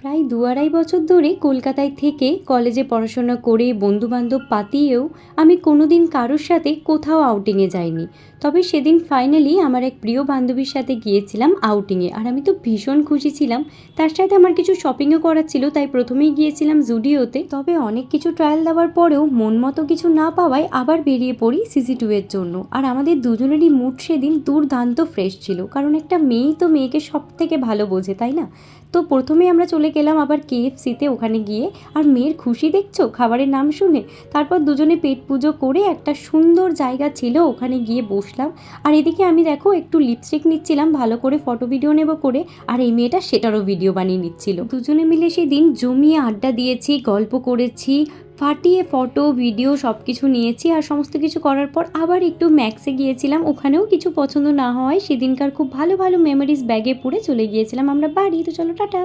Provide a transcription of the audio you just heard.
প্রায় ২-২.৫ বছর ধরে কলকাতায় থেকে কলেজে পড়াশোনা করে বন্ধুবান্ধব পাতিয়েও আমি কোনোদিন কারোর সাথে কোথাও আউটিংয়ে যাইনি। তবে সেদিন ফাইনালি আমার এক প্রিয় বান্ধবীর সাথে গিয়েছিলাম আউটিংয়ে, আর আমি তো ভীষণ খুশি ছিলাম। তার সাথে আমার কিছু শপিংও করার ছিল, তাই প্রথমেই গিয়েছিলাম জুডিওতে। তবে অনেক কিছু ট্রায়াল দেওয়ার পরেও মন মতো কিছু না পাওয়ায় আবার বেরিয়ে পড়ি সিসি2 এর জন্য। আর আমাদের দুজনেরই মুড সেদিন দুর্দান্ত ফ্রেশ ছিল, কারণ একটা মেয়েই তো মেয়েকে সব থেকে ভালো বোঝে, তাই না? তো প্রথমে আমরা চলে গেলাম আবার কেএফসিতে। ওখানে গিয়ে আর মেয়ের খুশি দেখছো খাবারের নাম শুনে। তারপর দুজনে পেট পুজো করে একটা সুন্দর জায়গা ছিল, ওখানে গিয়ে বসলাম। আর এদিকে আমি দেখো একটু লিপস্টিক নিচ্ছিলাম ভালো করে ফটো ভিডিও নেব করে, আর এই মেয়েটা সেটারও ভিডিও বানিয়ে নিচ্ছিল। দুজনে মিলে সেদিন জমিয়ে আড্ডা দিয়েছি, গল্প করেছি, ফাটিয়ে ফটো ভিডিও সব কিছু নিয়েছি। আর সমস্ত কিছু করার পর আবার একটু ম্যাক্সে গিয়েছিলাম, ওখানেও কিছু পছন্দ না হওয়ায় সেদিনকার খুব ভালো ভালো মেমোরিজ ব্যাগে পুরে চলে গিয়েছিলাম আমরা বাড়ি। তো চলো টাটা।